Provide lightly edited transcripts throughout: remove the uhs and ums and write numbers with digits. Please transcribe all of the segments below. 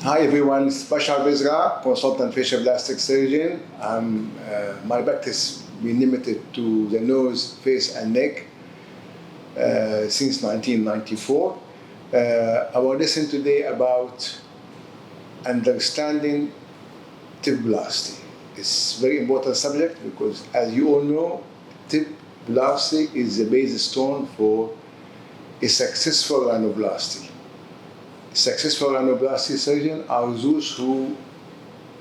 Hi everyone, it's Blepharoplasty Bizrah, consultant facial plastic surgeon. My practice been limited to the nose, face and neck since 1994. I will listen today about understanding tip plasty. It's a very important subject because, as you all know, tip plasty is the base stone for a successful rhinoplasty. Successful rhinoplasty surgeons are those who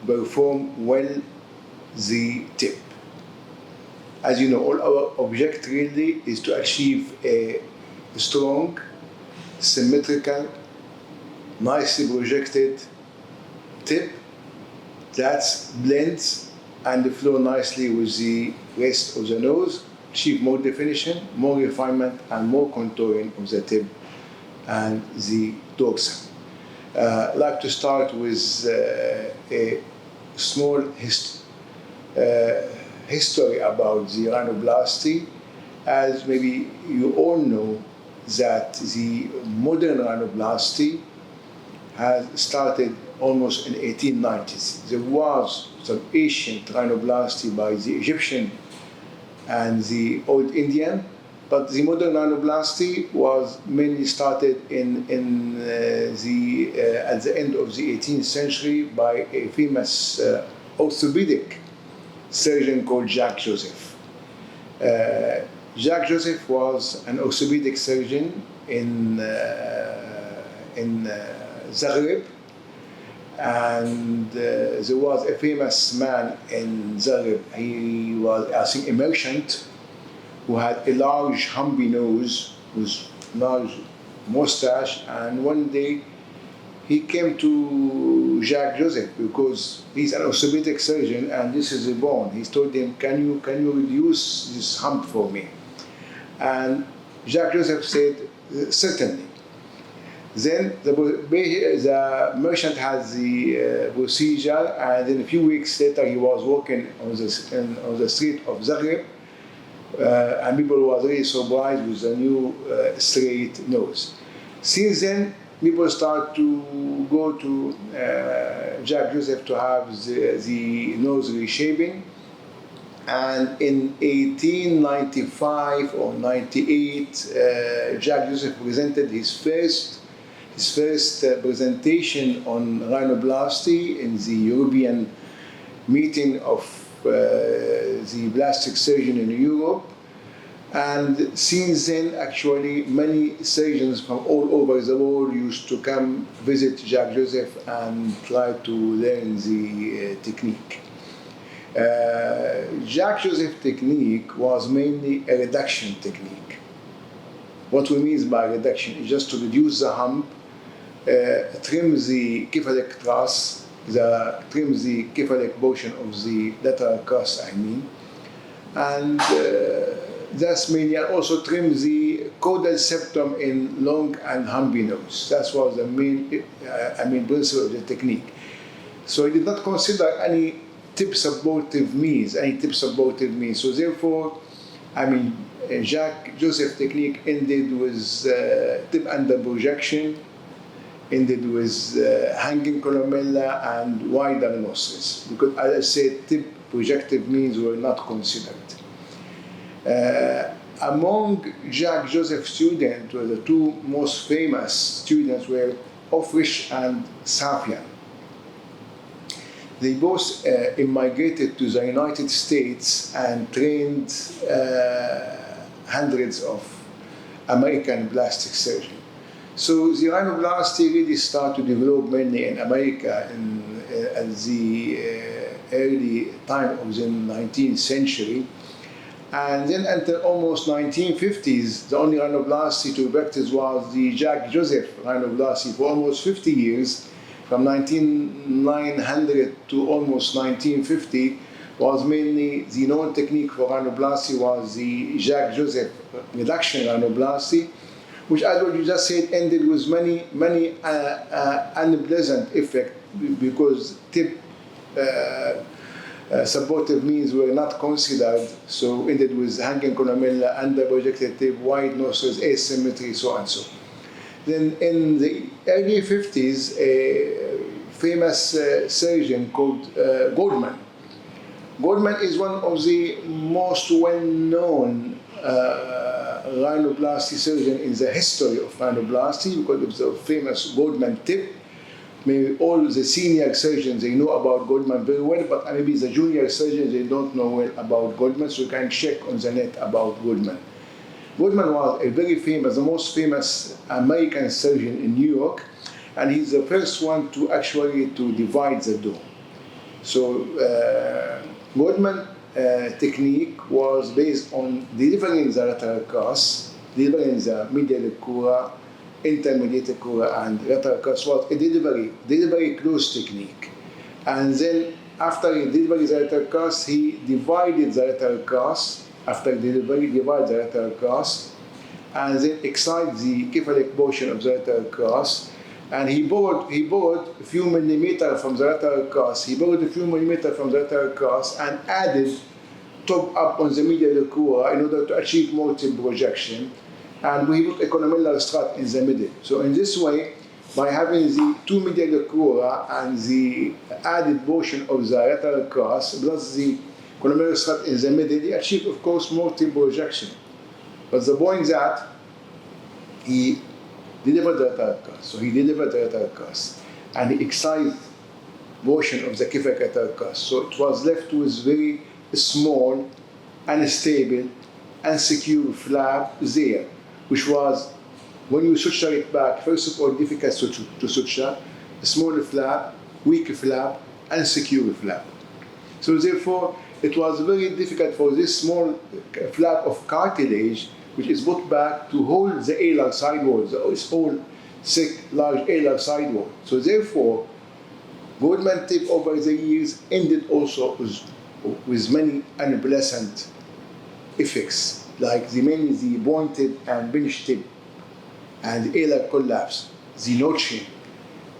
perform well the tip. As you know, all our object really is to achieve a strong, symmetrical, nicely projected tip that blends and flow nicely with the rest of the nose, achieve more definition, more refinement, and more contouring of the tip and the dorsum. I'd like to start with a small history about the rhinoplasty. As maybe you all know that the modern rhinoplasty has started almost in the 1890s. There was some ancient rhinoplasty by the Egyptian and the old Indian, but the modern rhinoplasty was mainly started at the end of the 18th century by a famous orthopedic surgeon called Jacques Joseph. Jacques Joseph was an orthopedic surgeon in Zagreb, and there was a famous man in Zagreb. He was, I think, a merchant who had a large humpy nose with large mustache, and one day he came to Jacques Joseph because he's an orthopedic surgeon and this is a bone. He told him, can you reduce this hump for me? And Jacques Joseph said, certainly. Then the merchant has the procedure, and then a few weeks later he was walking on the street of Zagreb, and people were really surprised with the new straight nose. Since then, people start to go to Jacques Joseph to have the nose reshaping. And in 1895 or 98, Jacques Joseph presented his first presentation on rhinoplasty in the European meeting of the plastic surgeon in Europe. And since then, actually, many surgeons from all over the world used to come visit Jacques Joseph and try to learn the technique. Jacques Joseph technique was mainly a reduction technique. What we mean by reduction is just to reduce the hump, trim the cephalic truss, trim the cephalic portion of the lateral crust, and that's mainly, and also trim the caudal septum in long and humpy nose. That was the main, principle of the technique. So he did not consider any tip supportive means, So therefore, Jacques Joseph technique ended with tip under projection, ended with hanging columella and wider nostrils, because as I said, tip projective means were not considered. Among Jacques Joseph's students, the two most famous students were Ofrich and Safian. They both immigrated to the United States and trained hundreds of American plastic surgeons. So the rhinoplasty really started to develop mainly in America at the early time of the 19th century. And then until almost 1950s, the only rhinoplasty to practice was the Jacques Joseph rhinoplasty for almost 50 years. From 1900 to almost 1950 was mainly the known technique for rhinoplasty was the Jacques Joseph reduction rhinoplasty, which, as what you just said, ended with many unpleasant effects because tip supportive means were not considered, so ended with hanging columella, under projected tip, wide nostrils, asymmetry, so and so. Then in the early 50s, a famous surgeon called Goldman. Goldman is one of the most well-known rhinoplasty surgeon in the history of rhinoplasty because of the famous Goldman tip. Maybe all the senior surgeons, they know about Goldman very well, but maybe the junior surgeons, they don't know well about Goldman, so you can check on the net about Goldman. Goldman was a very famous, the most famous American surgeon in New York, and he's the first one to actually divide the dome. So Goldman technique was based on delivering the lateral cast, delivering the medial cura, intermediate cura, and lateral cast was a delivery close technique. And then after he delivered the lateral cast, he divided the lateral cast. After delivery, divide the lateral cast, and then excite the cephalic portion of the lateral cast. And he borrowed a few millimeters from the lateral cast. He borrowed a few millimeters from the lateral cast and added top up on the medial cura in order to achieve more tip projection. And we put a columellar strut in the middle. So in this way, by having the two medial cura and the added portion of the lateral cast plus the columellar strut in the middle, he achieved, of course, more tip projection. But the point that he delivered the lateral cast. So he delivered the lateral cast and he excised portion of the cephalic lateral cast. So it was left with very small, unstable, unsecure flap there, which was, when you suture it back, first of all, difficult to suture, a small flap, weak flap, unsecure flap. So therefore, it was very difficult for this small flap of cartilage, which is put back, to hold the alar sidewall, this whole thick, large alar sidewall. So therefore, Goldman tip over the years ended also with many unpleasant effects, like mainly the pointed and pinched tip, and the alar collapse, the notching,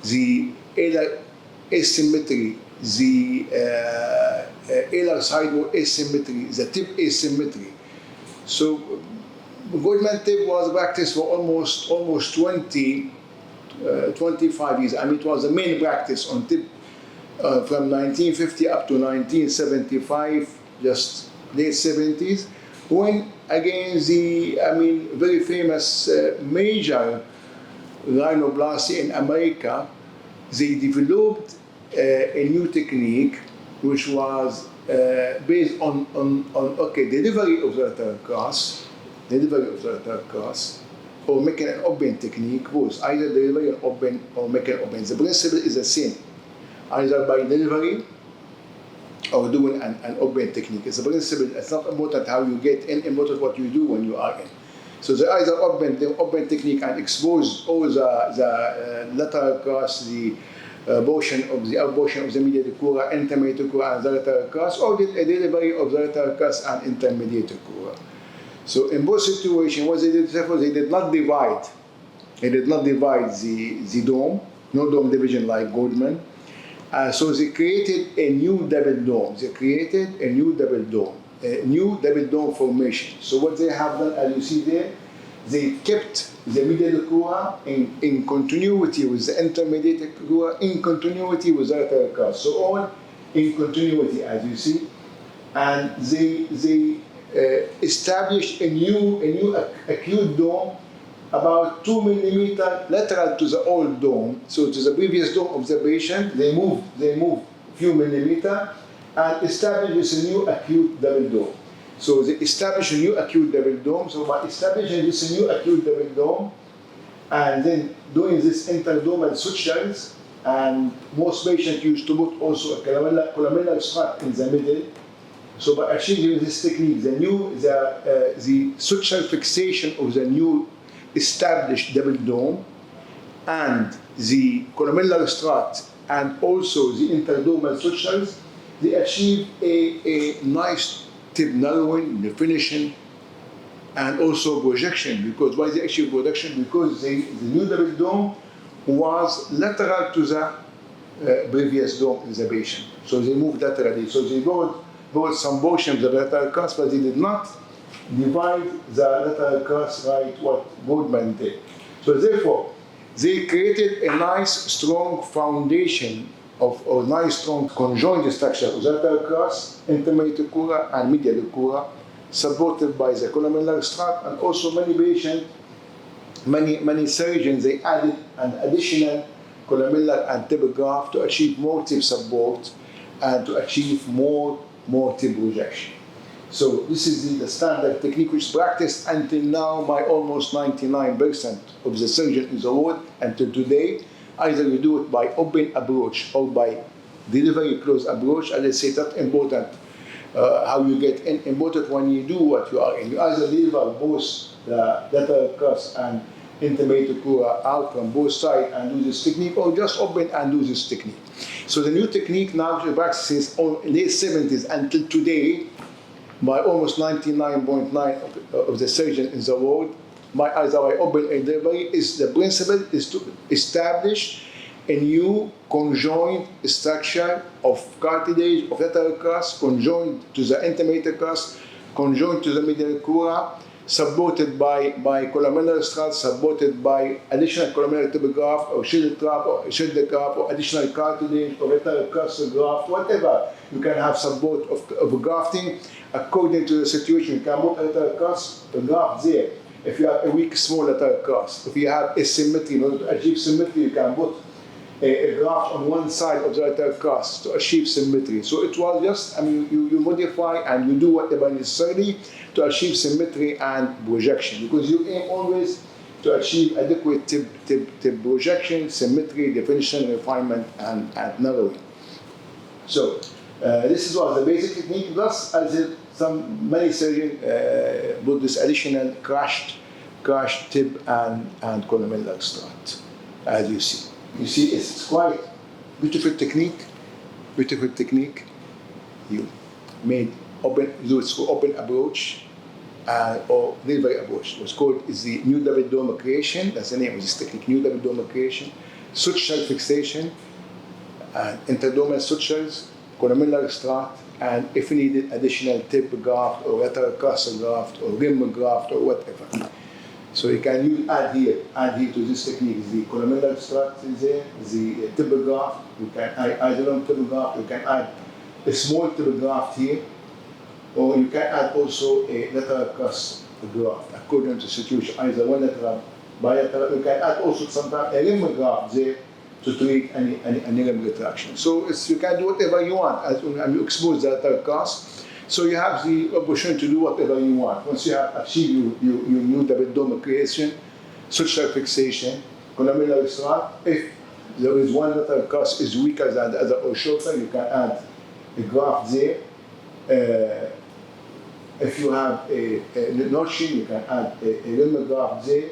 the alar asymmetry, the alar sidewall asymmetry, the tip asymmetry. So Goldman tip was practiced for almost 25 years. I mean, it was the main practice on tip from 1950 up to 1975, just late 70s, when again the, very famous major rhinoplasty in America, they developed a new technique which was based on delivery of the lateral cast, or making an open technique, both either delivery and open or making open. The principle is the same, either by delivery or doing an open technique. It's a principle. It's not important how you get in, important what you do when you are in. So they either open technique and expose all the lateral cast, the portion of the medial cura, intermediate cura, and the lateral cast, or did a delivery of the lateral cast and intermediate cura. So in both situations, what they did, therefore, they did not divide. They did not divide the dome, no dome division like Goldman. So they created a new double dome. They created a new double dome formation. So what they have done, as you see there, they kept the medial cura in continuity with the intermediate cura, in continuity with the lateral cast. So all in continuity, as you see, and they established a new acute dome about 2 millimeters lateral to the old dome. So to the previous dome of the patient, they moved a few millimeters and established a new acute double dome. So they established a new acute double dome. So by establishing this new acute double dome and then doing this interdomal sutures, and most patients used to put also a columellar strut in the middle. So by achieving this technique, the suture fixation of the new established double dome and the columellar strut and also the interdomal sutures, they achieve a nice tip narrowing, definition, and also projection. Because why they achieve projection? Because the new double dome was lateral to the previous dome in the patient. So they moved laterally. So they brought some portion of the lateral cast, but they did not divide the lateral cast right what Goldman did. So therefore, They created a nice, strong foundation or nice, strong conjoint structure of the lateral crust, intermediate cura, and medial cura, supported by the columnar strap, and also many patients, many surgeons, they added an additional columnar and tib graft to achieve more tib support and to achieve more tib rejection. So this is the standard technique which is practiced until now by almost 99% of the surgeons in the world until today. Either you do it by open approach or by delivery close approach. As I say, that's important. How you get in, important when you do what you are in. You either deliver both the lateral crust and intermediate cura out from both sides and do this technique, or just open and do this technique. So the new technique now practices in the late 70s until today by almost 99.9% of the surgeons in the world, by either by open and delivery. Is the principle is to establish a new conjoint structure of cartilage of lateral crust, conjoined to the intermediate crust, conjoined to the medial cura, supported by columnar strut, supported by additional columnar tib graft or shield graft or additional cartilage or lateral crust graft, whatever. You can have support of grafting according to the situation. You can put a lateral crust, a graft there. If you have a weak, small lateral crust, if you have asymmetry, in order to achieve symmetry, you can put a graft on one side of the lateral crust to achieve symmetry. So it was just, you modify and you do whatever necessary to achieve symmetry and projection, because you aim always to achieve adequate tib projection, symmetry, definition, refinement, and narrowing. So this was the basic technique. Plus, as many surgeons put this additional crushed tib and columnar strut, as you see. You see, it's quite beautiful technique. You made open approach or delivery approach. What's called is the new double dome creation. That's the name of this technique, new double dome creation. Suture fixation, interdomal sutures, columnar strut, and if needed, additional tib graft or lateral crust graft or rim graft or whatever. So you can add here to this technique the columnar strut is there, the tib graft. You can add long tib graft. You can add a small tib graft here, or you can add also a lateral crust graft according to the situation. Either one lateral, bilateral. You can add also sometimes a rim graft there to treat any rim retraction. So you can do whatever you want as you expose the lateral crust. So you have the opportunity to do whatever you want. Once you have achieved your new double dome creation, suture fixation, columnar strut, if there is one lateral crust is weaker than the other or shorter, you can add a graft there. If you have a notching, you can add a rim graft there.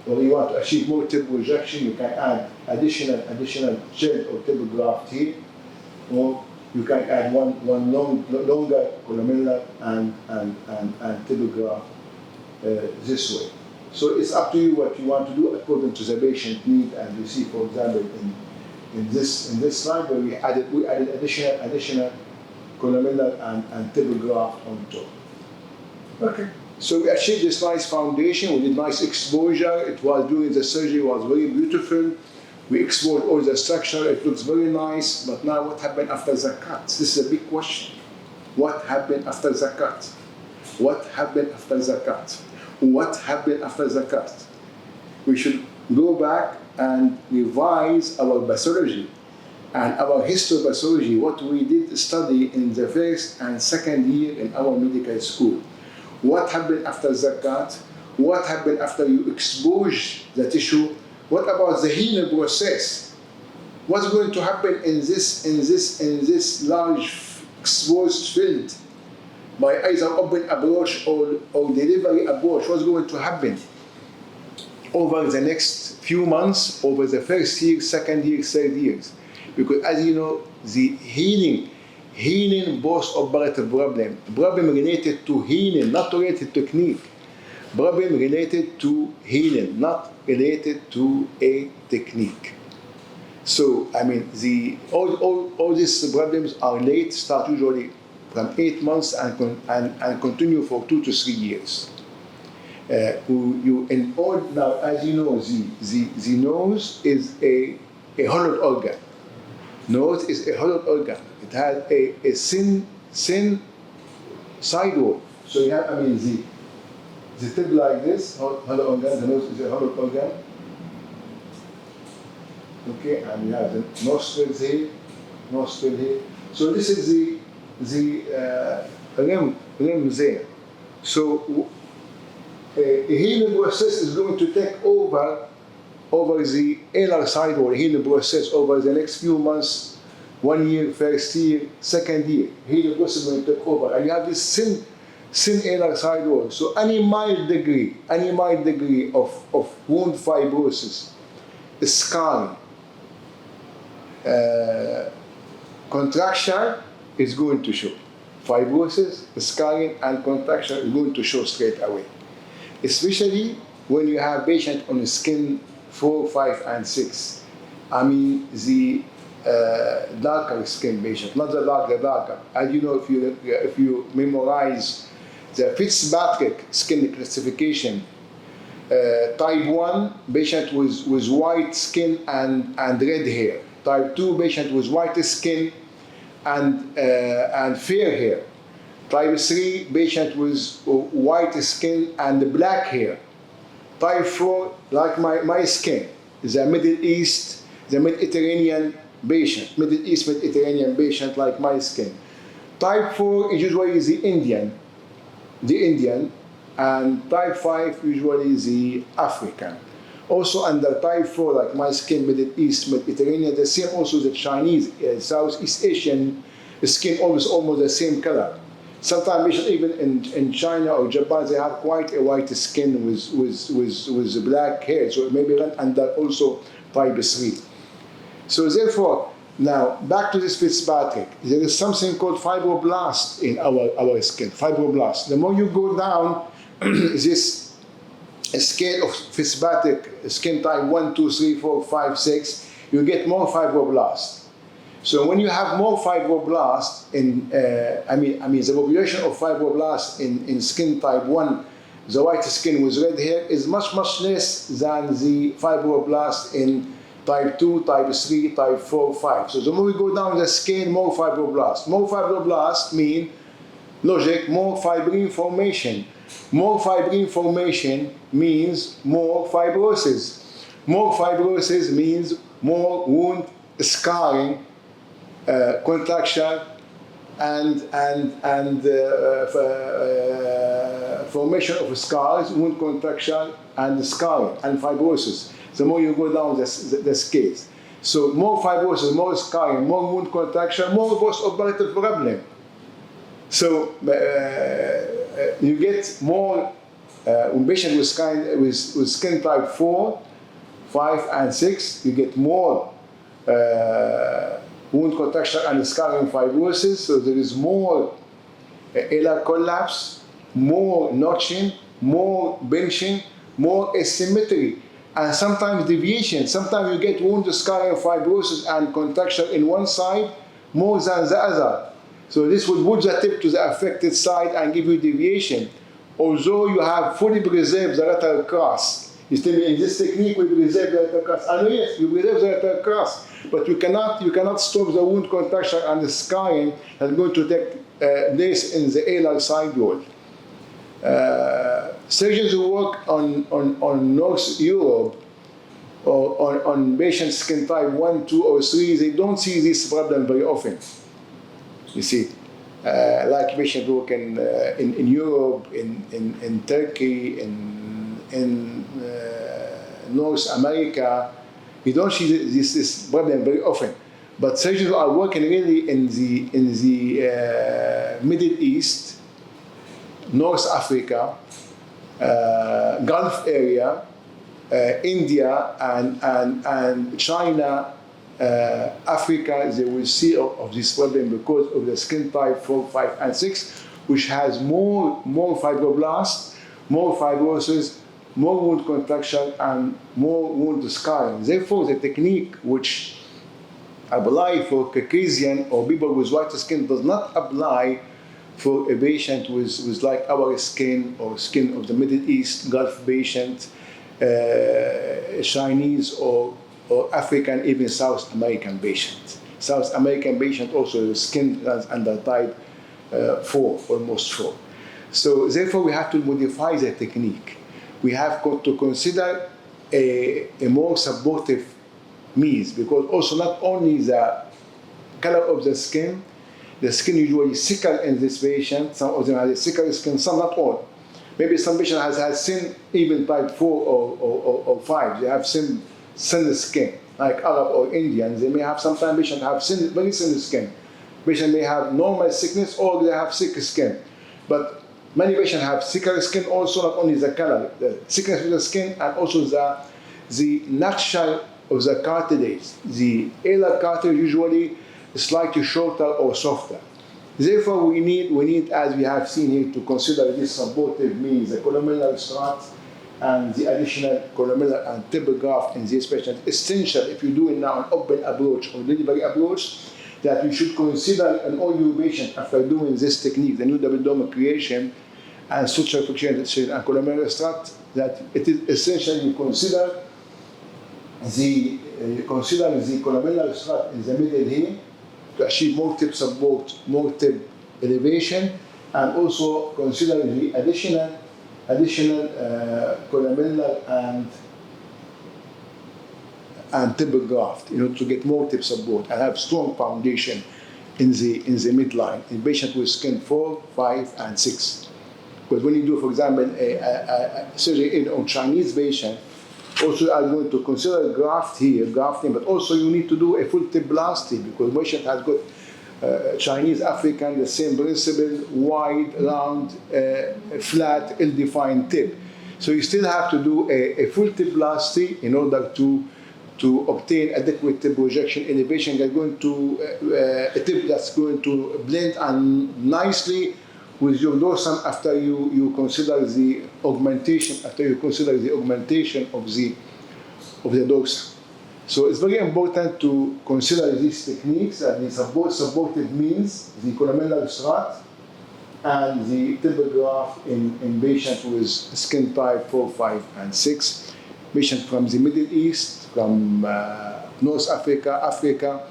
Or you want to achieve more tib projection, you can add additional shield or tib graft here. Or you can add one longer columnar and tib graft this way. So it's up to you what you want to do according to the patient need. And you see, for example, in this slide where we added additional columnar and tib graft on top. Okay. So we achieved this nice foundation. We did nice exposure. It was during the surgery. It was very beautiful. We exposed all the structure. It looks very nice. But now, what happened after the cut? This is a big question. What happened after the cut? What happened after the cut? What happened after the cut? We should go back and revise our pathology and our histopathology, what we did study in the first and second year in our medical school. What happened after the cut? What happened after you expose the tissue? What about the healing process? What's going to happen in this large exposed field by either open approach or delivery approach? What's going to happen over the next few months, over the first year, second year, third years? Because as you know, the healing post-operative problem related to healing, not related to technique. Problem related to healing, not related to a technique. So, all these problems are late, start usually from 8 months and continue for 2 to 3 years. In all now, as you know, the nose is a hollow organ. Nose is a hollow organ. It has a thin side wall. So you have, the tip like this, hollow organ. The nose is a hollow organ. Okay, and you have the nostrils here, nostril here. So this is the rim there. So a healing process is going to take over the alar side wall. Healing process over the next few months, 1 year, first year, second year. Healing process is going to take over, and you have this thin alar side wall. So any mild degree of wound fibrosis, scarring, contraction is going to show. Fibrosis, scarring, and contraction is going to show straight away. Especially when you have patient on skin 4, 5, and 6. The darker skin patient, not the darker. As you know, if you memorize the Fitzpatrick skin classification, type 1 patient with white skin and red hair. Type 2 patient with white skin and fair hair. Type 3 patient with white skin and black hair. Type 4, like my skin, the Middle East, the Mediterranean patient, Middle East Mediterranean patient like my skin. Type 4 is usually the Indian, and type 5 usually the African. Also under type 4, like my skin, Middle East, Mediterranean, the same also the Chinese, Southeast Asian skin, almost the same color. Sometimes even in China or Japan, they have quite a white skin with black hair, so it may be run under also type 3. So therefore, now back to this Fitzpatrick, there is something called fibroblast in our skin, fibroblast. The more you go down this scale of Fitzpatrick, skin type 1, 2, 3, 4, 5, 6, you get more fibroblast. So when you have more fibroblast the population of fibroblast in skin type 1, the white skin with red hair, is much less than the fibroblast in type 2, type 3, type 4, 5. So the more we go down the scale, more fibroblast. More fibroblast mean, logic, more fibrin formation. More fibrin formation means more fibrosis. More fibrosis means more wound scarring, contraction, and formation of scars, wound contraction, and scarring and fibrosis. The more you go down the scales. So more fibrosis, more scarring, more wound contraction, more post-operative problem. So you get more patient with skin type 4, 5, and 6. You get more wound contraction and scarring fibrosis. So there is more alar collapse, more notching, more benching, more asymmetry, and sometimes deviation. Sometimes you get wound scarring, fibrosis, and contraction in one side more than the other. So this will put the tip to the affected side and give you deviation. Although you have fully preserved the lateral cross. You tell me in this technique we preserve the lateral cross. And yes, you preserve the lateral cross, but you cannot stop the wound contraction and the scarring that's going to take place in the alar side wall. Surgeons who work on North Europe or on patients skin type 1, 2, or 3, they don't see this problem very often. You see, like patients work in Europe, in Turkey, in North America, you don't see this problem very often. But surgeons are working really in the Middle East, North Africa, Gulf area, India, and China, Africa, they will see of this problem because of the skin type 4, 5, and 6, which has more fibroblasts, more fibrosis, more wound contraction, and more wound scarring. Therefore, the technique which apply for Caucasian or people with white skin does not apply for a patient with like our skin or skin of the Middle East, Gulf patient, Chinese or African, even South American patient. South American patient also skin runs under type 4, almost 4. So therefore we have to modify the technique. We have to consider a more supportive means, because also not only the color of the skin usually sickle in this patient. Some of them have a sickle skin, some not all. Maybe some patient has thin, even type 4 or 5. They have thin skin, like Arab or Indians. They may have sometimes patient have very thin skin. Patient may have normal thickness or they have thick skin. But many patients have thicker skin also, not only the color, the thickness of the skin, and also the natural of the cartilage. The alar cartilage usually slightly shorter or softer. Therefore, we need, as we have seen here, to consider this supportive means, the columnar strut and the additional columnar and tibia graft in this patient. Essential if you're doing now an open approach or delivery approach, that you should consider in all your patients after doing this technique, the new double dome creation and suture fixation and columnar strut, that it is essential you consider the columnar strut in the middle here, to achieve more tip support, more tip elevation, and also consider the additional columnar and tibia graft, to get more tip support and have strong foundation in the midline in patients with skin 4, 5, and 6. Because when you do, for example, a surgery on Chinese patient, also are going to consider grafting, but also you need to do a full tip plasty, because patient has got Chinese, African, the same principle, wide, round, flat, ill-defined tip. So you still have to do a full tip plasty in order to obtain adequate tip projection elevation. That's going to a tip that's going to blend and nicely with your dorsum after you consider the augmentation. After you consider the augmentation of the dorsum. So it's very important to consider these techniques and the supportive means, the columnar strut and the tibia graft in patients with skin type 4, 5, and 6. Patients from the Middle East, from North Africa,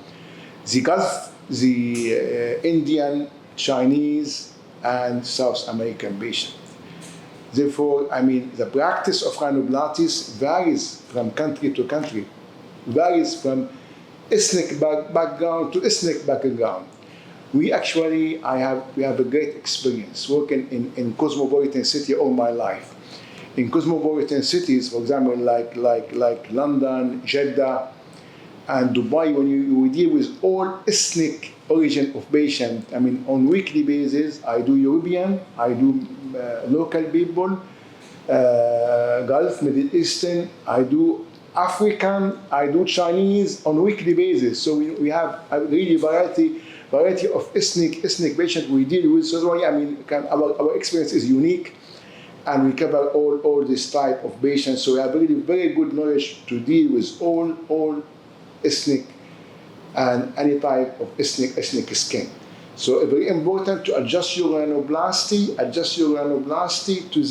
the Gulf, the Indian, Chinese, and South American patients. Therefore, the practice of rhinoplasty varies from country to country, varies from ethnic background to ethnic background. We have a great experience working in cosmopolitan city all my life. In cosmopolitan cities, for example, like London, Jeddah, and Dubai, when you deal with all ethnic origin of patient, on weekly basis, I do European, I do local people, Gulf, Middle Eastern, I do African, I do Chinese on weekly basis. So we have a really variety of ethnic patients we deal with. So our experience is unique, and we cover all this type of patients. So we have really very good knowledge to deal with all ethnic and any type of ethnic skin. So it's very important to adjust your rhinoplasty to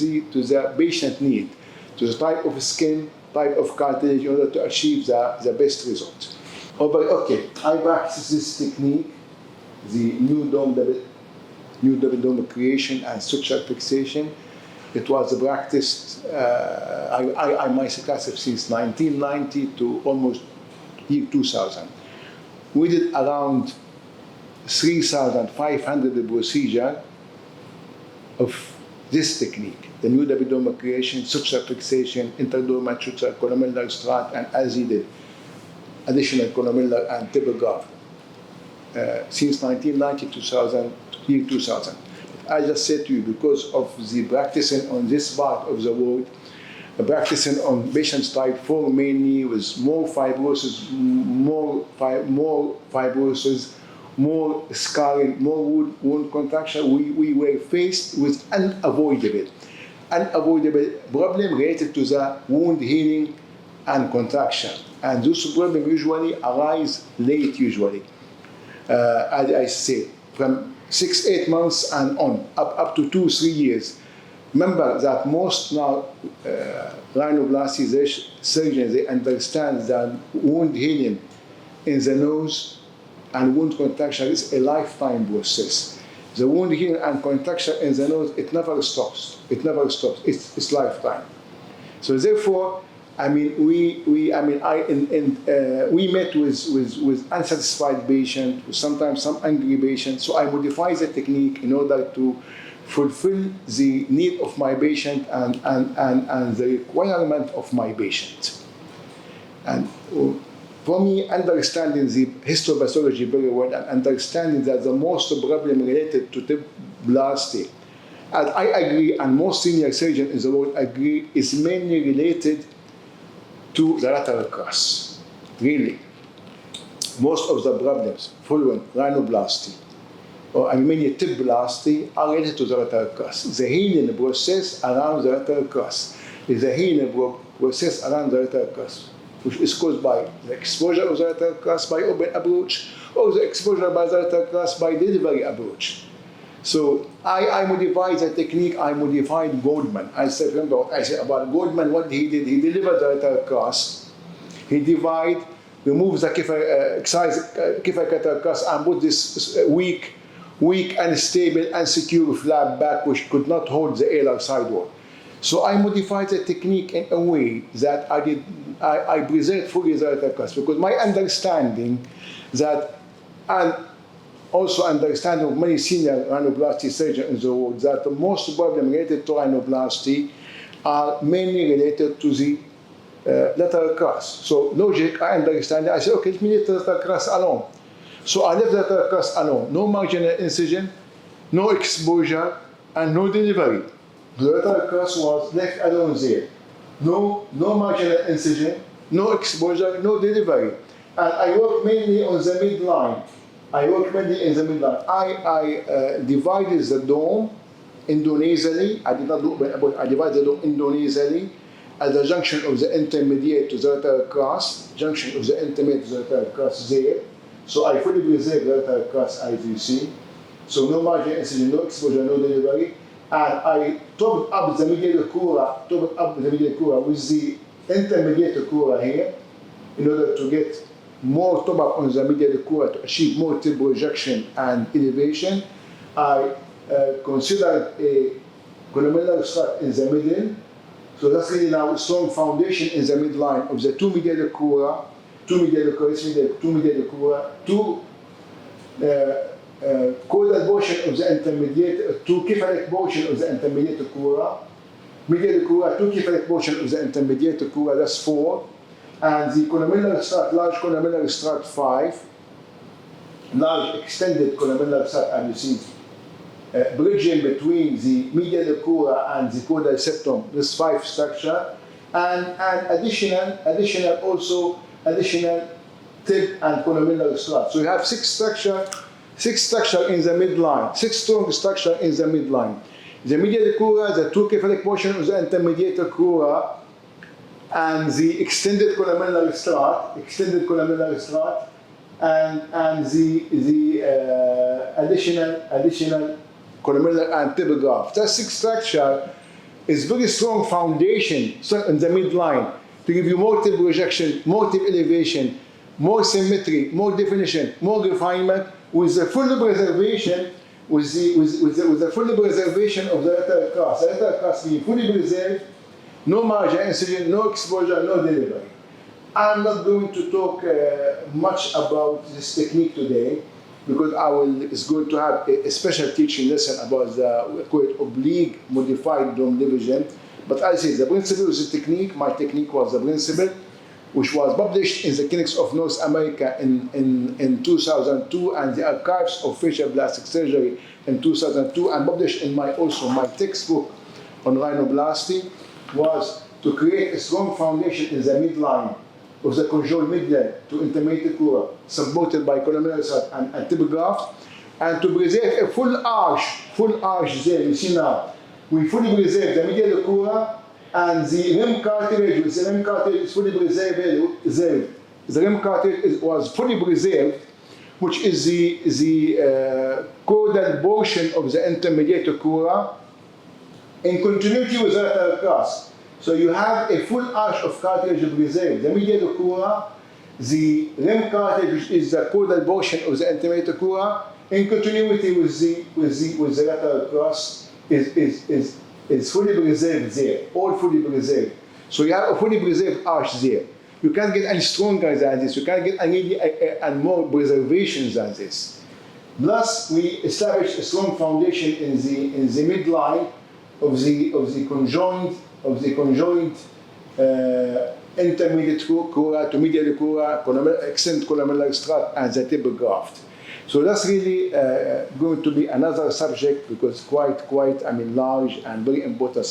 the patient need, to the type of skin, type of cartilage, in order to achieve the best result. Okay, I practice this technique, the new double dome creation and suture fixation. It was practiced, I myself since 1990 to almost year 2000. We did around 3,500 procedures of this technique, the new double dome creation, suture fixation, interdermal suture, columnar strut, and as he did, additional columnar and tibia graft, since 1990 to year 2000. I just said to you, because of the practicing on this part of the world, practicing on patients type 4 mainly, with more fibrosis, more scarring, more wound contraction, we were faced with unavoidable problem related to the wound healing and contraction. And those problems usually arise late, as I say. from 6-8 months and on, up to 2-3 years. Remember that most now rhinoplasty surgeons, they understand that wound healing in the nose and wound contraction is a lifetime process. The wound healing and contraction in the nose, it never stops. It never stops. It's lifetime. So therefore, I mean, we met with unsatisfied patients, sometimes some angry patients. So I modify the technique in order to fulfill the need of my patient and the requirement of my patient. And for me, understanding the histopathology very well and understanding that the most problem related to Plasty, and I agree, and most senior surgeons in the world agree, is mainly related to the lateral cross. Really, most of the problems following rhinoplasty or many Plasty are related to the lateral cross. The healing process around the lateral cross is a healing process around the lateral cross, which is caused by the exposure of the lateral cross by open approach or the exposure by the lateral cross by delivery approach. So I modified the technique, I modified Goldman. I said, remember what I said about Goldman, what he did, he delivered the lateral cross, he divided, removed the kiffer lateral cross and put this weak, unstable, insecure flap back which could not hold the alar sidewall. So I modified the technique in a way that I preserved fully the lateral cross, because my understanding that, and also understanding of many senior rhinoplasty surgeons in the world, that the most problem related to rhinoplasty are mainly related to the lateral cross. So logic, I understand, I said, okay, let me leave the lateral cross alone. So I left the lateral cross alone, no marginal incision, no exposure, and no delivery. The lateral cross was left alone there. No marginal incision, no exposure, no delivery. And I worked mainly on the midline. I divided the dome endonasally. I did not do open, I divided the dome endonasally at the junction of the intermediate to the lateral cross, junction of the intermediate to the lateral cross there. So I fully preserved the lateral cross as you see. So no marginal incision, no exposure, no delivery. And I topped up the medial cura, with the intermediate cura here in order to get more top up on the medial cura to achieve more tip projection and elevation. I considered a columnar strut in the middle. So that's really now a strong foundation in the midline of the two medial cura, two caudal portion of the intermediate, two cephalic portion of the intermediate cura, medial cura, two cephalic portion of the intermediate cura, that's 4. And the columnar strut, large columnar strut 5, large extended columnar strut, and you see bridging between the medial cura and the caudal septum, this 5 structure, and additional tip and columnar strut. So you have 6 structure in the midline, 6 strong structure in the midline. The medial cura, the two cephalic portion of the intermediate cura, and the extended columnar strut, and the additional columnar and tip graft. That 6 structure is very strong foundation in the midline to give you more tip projection, more tip elevation, more symmetry, more definition, more refinement, with the full preservation, with the full preservation of the lateral cross. The lateral cross being fully preserved, no margin incision, no exposure, no delivery. I'm not going to talk much about this technique today, because it's going to have a special teaching lesson about the, we call it oblique modified dome division. But I say the principle is the technique, my technique was the principle, which was published in the Clinics of North America in 2002, and the Archives of Facial Plastic Surgery in 2002, and published in my textbook on rhinoplasty, was to create a strong foundation in the midline of the conjoined midline to intermediate cura, supported by columnar strut and tip graft, and to preserve a full arch there. You see now, we fully preserve the medial cura, and the rim cartilage, is fully preserved. The rim cartilage was fully preserved which is the caudal portion of the intermediate crura in continuity with the lateral crus. So you have a full arch of cartilage preserved. The medial crura, the rim cartilage, which is the caudal portion of the intermediate crura, in continuity with the lateral crus, is fully preserved there, all fully preserved. So you have a fully preserved arch there. You can't get any stronger than this. You can't get any more preservation than this. Plus, we established a strong foundation in the midline of the conjoint intermediate crura to medial crura, extended columellar strut, and the tib graft. So that's really going to be another subject because quite large and very important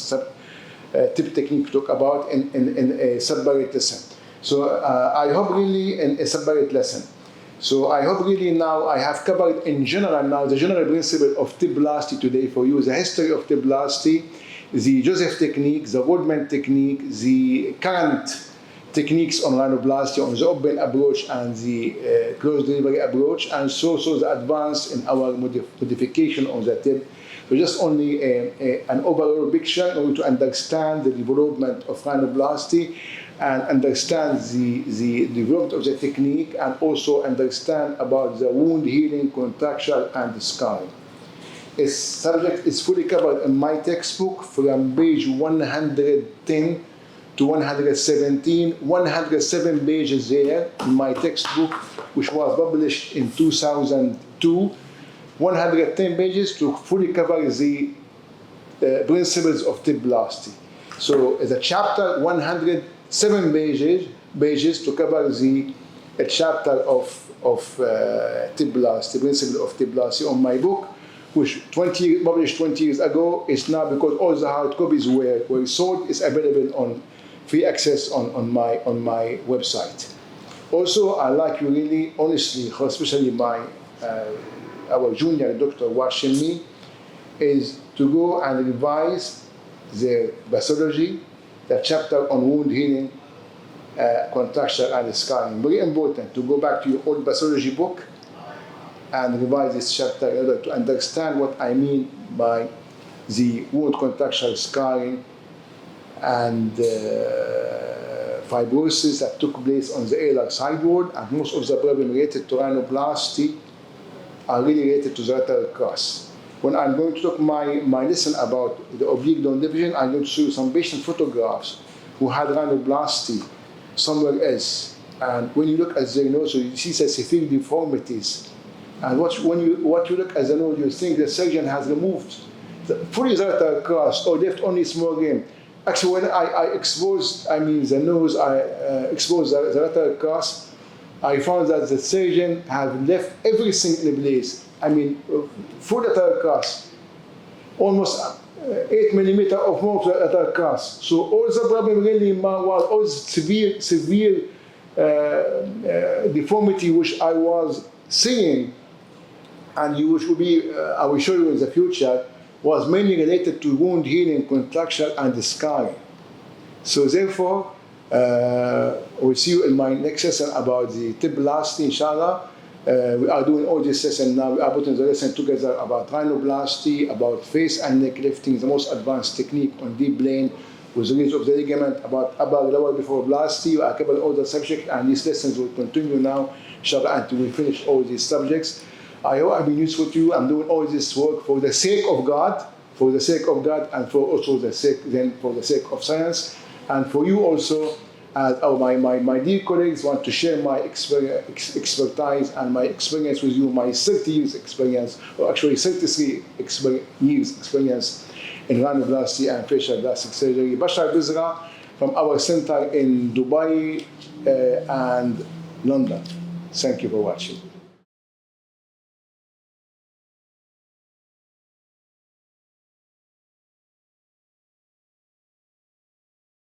tip technique to talk about in a separate lesson. So I hope really in a separate lesson. So I hope really now I have covered in general now the general principle of Blepharoplasty today for you, the history of Blepharoplasty, the Joseph technique, the Woodman technique, the current techniques on Rhinoplasty, on the open approach and the closed delivery approach, and so the advance in our modification on the tip. So just only an overall picture in order to understand the development of Rhinoplasty and understand the development of the technique, and also understand about the wound healing, contracture, and scarring. This subject is fully covered in my textbook from page 110 to 117, 107 pages there in my textbook, which was published in 2002. 110 pages to fully cover the principles of Blepharoplasty. So the chapter 107 pages to cover the chapter of Blepharoplasty, principle of Blepharoplasty on my book, which published 20 years ago. Is now, because all the hard copies were sold, is available on free access on my website. Also, I like you really, honestly, especially our junior doctor watching me, is to go and revise the pathology, the chapter on wound healing, contracture, and scarring. Very important to go back to your old pathology book and revise this chapter in order to understand what I mean by the wound contracture, scarring, and fibrosis that took place on the alar sideward, and most of the problems related to Rhinoplasty are really related to the lateral crus. When I'm going to talk my lesson about the oblique bone division, I'm going to show you some patient photographs who had Rhinoplasty somewhere else. And when you look at the nose, so you see the severe deformities. And when you look at the nose, you think the surgeon has removed fully the lateral crus or left only small rim. Actually, when I exposed, the nose, I exposed the lateral crus, I found that the surgeon had left everything in place. Full lateral crus, almost 8 millimeter of more lateral crus. So all the problem really was all severe deformity which I was seeing, and which will be, I will show you in the future, was mainly related to wound healing, contracture, and scarring. So therefore, we'll see you in my next lesson about the Blepharoplasty, inshallah. We are doing all this lesson now. We are putting the lesson together about Rhinoplasty, about face and neck lifting, the most advanced technique on deep plane with the release of the ligament, about upper lower Blepharoplasty. We are covering all the subjects, and these lessons will continue now, inshallah, until we finish all these subjects. I hope I've been useful to you. I'm doing all this work for the sake of God, and for also the sake of science, and for you also. My dear colleagues, want to share my expertise and my experience with you, my 30 years experience, or actually 33 years experience in Rhinoplasty and facial plastic surgery. Facelift Bizrah from our center in Dubai and London. Thank you for watching.